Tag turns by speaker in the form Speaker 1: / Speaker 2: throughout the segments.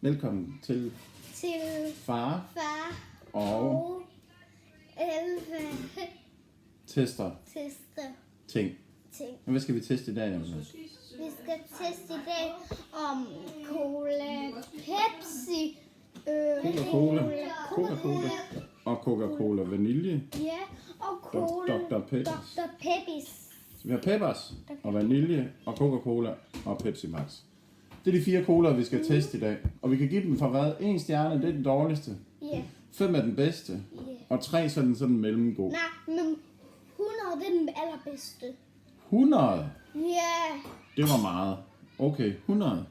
Speaker 1: Velkommen til far og
Speaker 2: Elve
Speaker 1: tester ting.
Speaker 2: ting.
Speaker 1: Hvad skal vi teste i dag?
Speaker 2: Vi skal teste i dag om cola, Pepsi,
Speaker 1: Coca-Cola og Coca-Cola vanilje.
Speaker 2: Ja, og cola,
Speaker 1: Dr. Peppers.
Speaker 2: Dr. Peppis.
Speaker 1: Så vi har Peppers og vanilje og Coca-Cola og Pepsi Max. Det er de 4 colaer, vi skal teste i dag. Og vi kan give dem fra hvad? 1 stjerne, det er den dårligste.
Speaker 2: Ja.
Speaker 1: 5 er den bedste. Og 3 så er den sådan mellemgod.
Speaker 2: Nej, men 100 det er den allerbedste.
Speaker 1: 100?
Speaker 2: Ja.
Speaker 1: Det var meget. Okay, 100.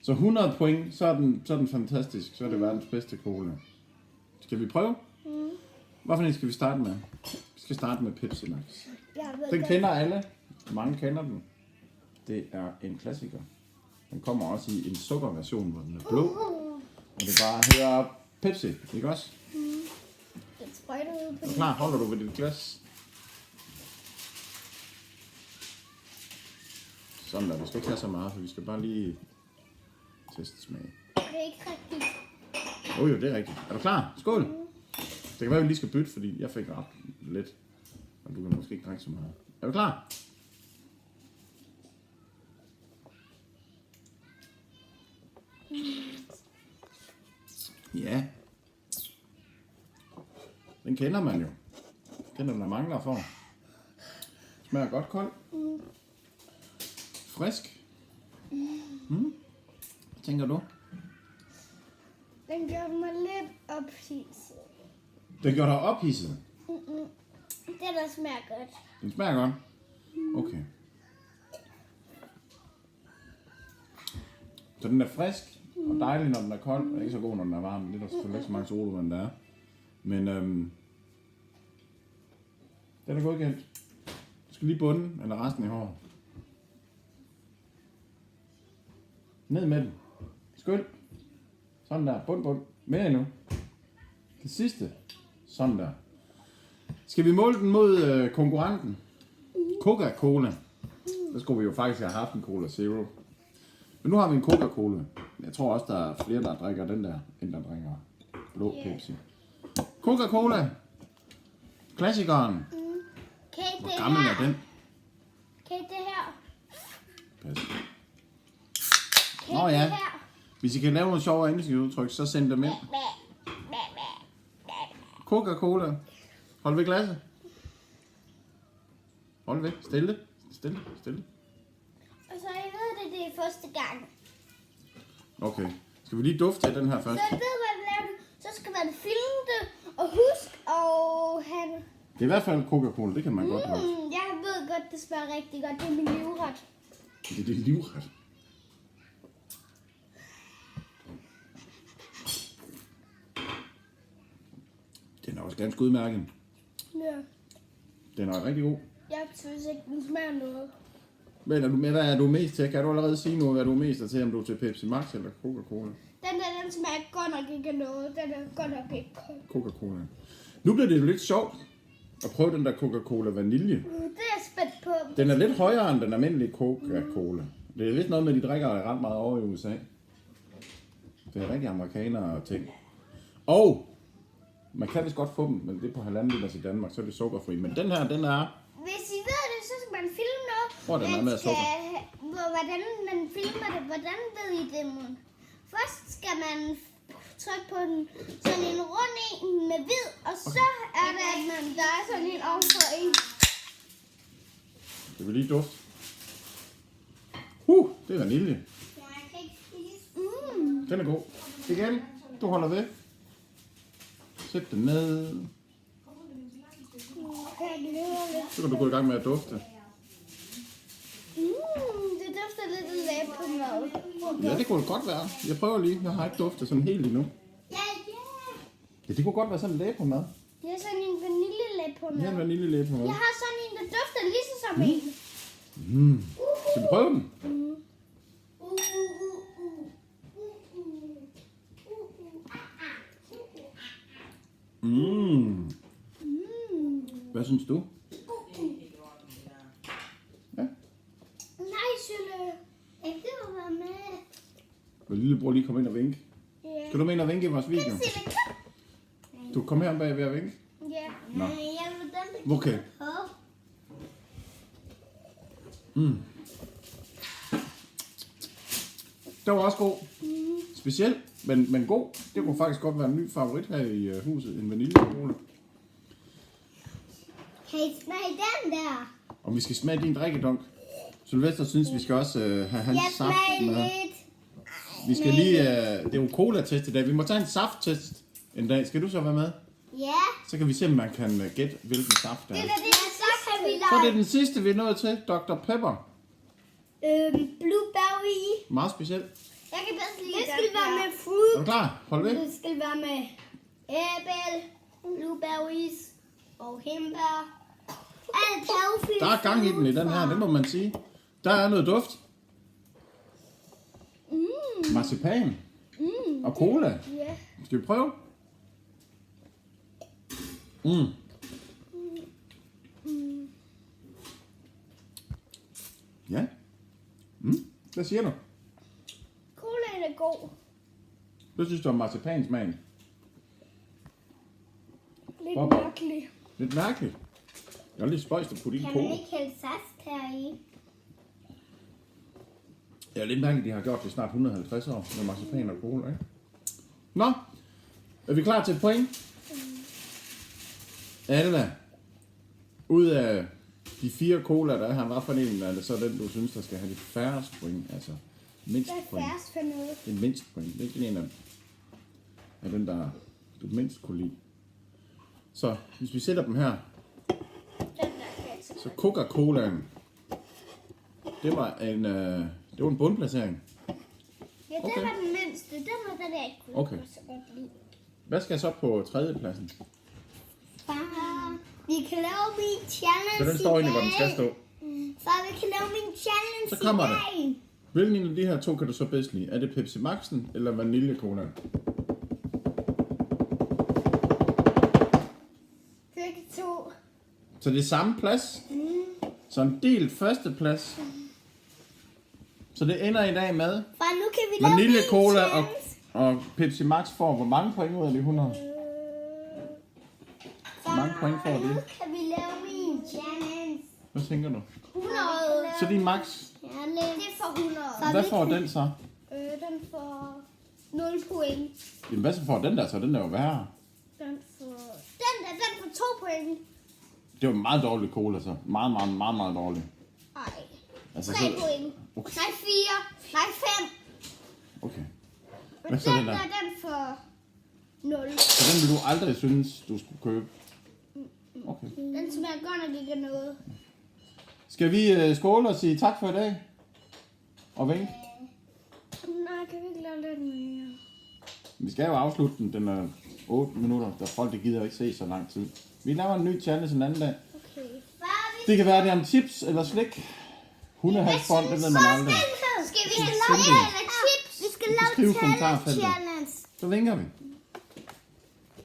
Speaker 1: Så 100 point, så er den fantastisk. Så er det verdens bedste cola. Skal vi prøve? Hvorfor en skal vi starte med? Vi skal starte med Pepsi Max. Den kender alle. Mange kender den. Det er en klassiker. Den kommer også i en sukkerversion, hvor den er blå. Og det bare hedder Pepsi, ikke også?
Speaker 2: Den sprøjter ud på
Speaker 1: Er du klar? Holder du ved dit glas? Sådan der. Vi skal ikke have så meget, for vi skal bare lige teste smag.
Speaker 2: Det er ikke rigtigt.
Speaker 1: Jo, det er rigtigt. Er du klar? Skål! Det kan være, at vi lige skal bytte, fordi jeg fik ret lidt. Og du kan måske ikke drikke så meget. Er du klar? Ja. Den kender man jo. Den er der mange, der får. Smager godt kold. Frisk. Hvad tænker du?
Speaker 2: Den gjorde mig lidt ophidset.
Speaker 1: Den gjorde dig ophidset.
Speaker 2: Det der smager godt.
Speaker 1: Den smager godt. Okay. Så den er frisk og dejlig, når den er kold, og ikke så god, når den er varm. Det er der selvfølgelig ikke så mange sodavand, der er. Men den er godkendt. Du skal lige bunden, eller resten i håret. Ned med den. Skøl. Sådan der. Bund. Mere endnu. Det sidste. Sådan der. Skal vi måle den mod konkurrenten? Coca-Cola. Der skulle vi jo faktisk have haft en Cola Zero. Men nu har vi en Coca-Cola. Jeg tror også, der er flere, der drikker den der, end der drikker blå Pepsi. Coca-Cola. Klassikeren. Hvor gammel er den?
Speaker 2: Kan det her?
Speaker 1: Pas.
Speaker 2: Kan
Speaker 1: Nå ja.
Speaker 2: det her?
Speaker 1: Hvis I kan lave nogle sjove engelske udtryk, så send dem ind. Coca-Cola. Hold ved glasset. Hold ved. Stille.
Speaker 2: Og så jeg ved det er første gang.
Speaker 1: Okay. Skal vi lige dufte af den her først?
Speaker 2: Så jeg ved, hvad vi laver. Så skal man filme det og huske og have...
Speaker 1: Det er i hvert fald Coca-Cola. Det kan man godt huske.
Speaker 2: Jeg ved godt, det smager rigtig godt. Det er min livret.
Speaker 1: Det er det livret. Den er også ganske udmærket.
Speaker 2: Ja.
Speaker 1: Den er rigtig god.
Speaker 2: Jeg synes ikke, den smager noget.
Speaker 1: Hvad er du mest til? Kan du allerede sige nu, hvad du er mest til? Om du er til Pepsi Max eller Coca-Cola?
Speaker 2: Den smager godt nok ikke af noget. Den er godt nok ikke kold.
Speaker 1: Coca-Cola. Nu bliver det jo lidt sjovt at prøve den der Coca-Cola vanilje.
Speaker 2: Det er jeg spændt på.
Speaker 1: Den er lidt højere end den almindelige Coca-Cola. Det er vist noget med, at de drikker ret meget over i USA. Det er rigtig amerikanere og ting. Og man kan vist godt få dem, men det er på 1,5 liter i Danmark, så er det sukkerfri. Men den her, den er...
Speaker 2: Hvis I ved det, så skal man filme noget.
Speaker 1: Hvor er der meget mere sukker?
Speaker 2: Hvordan man filmer det, hvordan ved I det, Mon? Først skal man trykke på den, sådan en rund en med hvid, og så er der, at der er sådan en ovenpå en.
Speaker 1: Det vil lige dufte. Det er vanilje. Den er god. Igen, du holder ved. Sæt den ned. Så kan du gå i gang med at dufte.
Speaker 2: Det dufter lidt af læbemad.
Speaker 1: Ja, det kunne det godt være. Jeg prøver lige. Jeg har ikke duftet sådan helt endnu. Ja, det kunne godt være sådan en læbemad.
Speaker 2: Jeg har sådan en vaniljelæbemad.
Speaker 1: Ja, en vaniljelæbemad.
Speaker 2: Jeg har sådan en, der dufter lige som en.
Speaker 1: Skal vi prøve den? Hvad synes du? Ja.
Speaker 2: Nej, Sølle. Ikke
Speaker 1: Vil lillebror lige komme ind og vinke?
Speaker 2: Ja.
Speaker 1: Skal du med ind og vinke i vores video?
Speaker 2: Kan du se det?
Speaker 1: Du kommer her bag ved at vinke?
Speaker 2: Ja.
Speaker 1: Nå.
Speaker 2: Nej, jeg vil den
Speaker 1: Okay.
Speaker 2: på.
Speaker 1: Det var også god. Speciel, men god. Det kunne faktisk godt være en ny favorit her i huset. En vaniljecola.
Speaker 2: Kan I smage den der?
Speaker 1: Og vi skal smage din drikkedunk. Sylvester synes, vi skal også have hans
Speaker 2: Jeg
Speaker 1: saft
Speaker 2: smager
Speaker 1: med.
Speaker 2: lidt.
Speaker 1: Vi skal lige, det er jo cola-test i dag. Vi må tage en safttest en dag. Skal du så være med?
Speaker 2: Ja.
Speaker 1: Så kan vi se, om man kan gætte, hvilken saft det er.
Speaker 2: Det så kan vi
Speaker 1: Så er det den sidste, vi er nået til. Dr. Pepper.
Speaker 2: Blueberry.
Speaker 1: Meget speciel.
Speaker 2: Jeg kan bedst lide det. Skal være med fruit.
Speaker 1: Er du klar? Hold ved.
Speaker 2: Det skal være med æble, blueberries og hindbær. Alt healthy.
Speaker 1: Der er gang i den i den her, det må man sige. Der er noget duft. Marcipan. Og cola.
Speaker 2: Ja.
Speaker 1: Skal vi prøve? Ja. Hvad siger du?
Speaker 2: Colaen er god.
Speaker 1: Hvad synes du om marcipansmagen?
Speaker 2: Lidt
Speaker 1: Hvorfor?
Speaker 2: mærkelig.
Speaker 1: Lidt mærkeligt. Jeg er lidt spøjst at putte i en
Speaker 2: Kan
Speaker 1: cola.
Speaker 2: man ikke hælde saft heri?
Speaker 1: Det er lidt mærkeligt, de har gjort det i snart 150 år med marcipan og cola, ikke? Nå, er vi klar til et point? Alva, ud af de 4 cola, der er her, hvad for en er det så den, du synes, der skal have de færreste point? Altså, mindst
Speaker 2: Hvad er
Speaker 1: point.
Speaker 2: færrest for noget?
Speaker 1: Det er mindst point. Det er ikke en af den, der du mindst kunne lide. Så hvis vi sætter dem her,
Speaker 2: Den der kan
Speaker 1: så Coca-Colaen, det var en bundplacering.
Speaker 2: Ja, det
Speaker 1: Okay.
Speaker 2: var den mindste. Den var den, jeg ikke kunne
Speaker 1: Okay.
Speaker 2: så godt lide.
Speaker 1: Hvad skal så på 3. pladsen?
Speaker 2: Far, vi kan lave min challenge
Speaker 1: Så den står inde, hvor den skal stå.
Speaker 2: Far, vi kan lave min challenge
Speaker 1: Så kommer
Speaker 2: i
Speaker 1: det.
Speaker 2: dag.
Speaker 1: Hvilken en af de her 2 kan du så bedst lide? Er det Pepsi Max'en eller vaniljecola?
Speaker 2: Begge to.
Speaker 1: Så det er samme plads. Så en delt førsteplads. Så det ender i dag med
Speaker 2: Far, nu kan vi lave
Speaker 1: vaniljecola
Speaker 2: min
Speaker 1: og,
Speaker 2: challenge.
Speaker 1: og Pepsi Max får hvor mange point ud af de 100? Hvor mange point får
Speaker 2: Nu
Speaker 1: det?
Speaker 2: kan vi lave min challenge.
Speaker 1: Hvad tænker du?
Speaker 2: 100.
Speaker 1: Så din max,
Speaker 2: Ja, det er for 100.
Speaker 1: hvad får den så?
Speaker 2: Den får 0 point.
Speaker 1: Jamen hvad så får den der så? Den er jo værre.
Speaker 2: Den får 2 point.
Speaker 1: Det var meget dårlig cola så. Meget dårlig.
Speaker 2: Ej.
Speaker 1: Altså,
Speaker 2: 3 point.
Speaker 1: Okay.
Speaker 2: Nej, 4. Nej, 5.
Speaker 1: Okay.
Speaker 2: Men
Speaker 1: Hvad så
Speaker 2: den
Speaker 1: den der?
Speaker 2: den får 0.
Speaker 1: Så den vil du aldrig synes, du skulle købe? Okay.
Speaker 2: Den smager godt nok ikke af noget.
Speaker 1: Skal vi skåle og sige tak for i dag? Og vink?
Speaker 2: Nej, kan vi ikke lave lidt mere?
Speaker 1: Vi skal jo afslutte den. Den er 8 minutter, der folk det gider ikke se så lang tid. Vi laver en ny challenge en anden dag.
Speaker 2: Okay. Far,
Speaker 1: Det kan være, det er en chips eller slik. Hundehalsbånd, det ved man aldrig.
Speaker 2: Skal vi have
Speaker 1: Send det.
Speaker 2: lave eller chips? Vi skal
Speaker 1: Skriv i
Speaker 2: lave
Speaker 1: kommentarfeltet.
Speaker 2: challenge.
Speaker 1: Så vinker vi.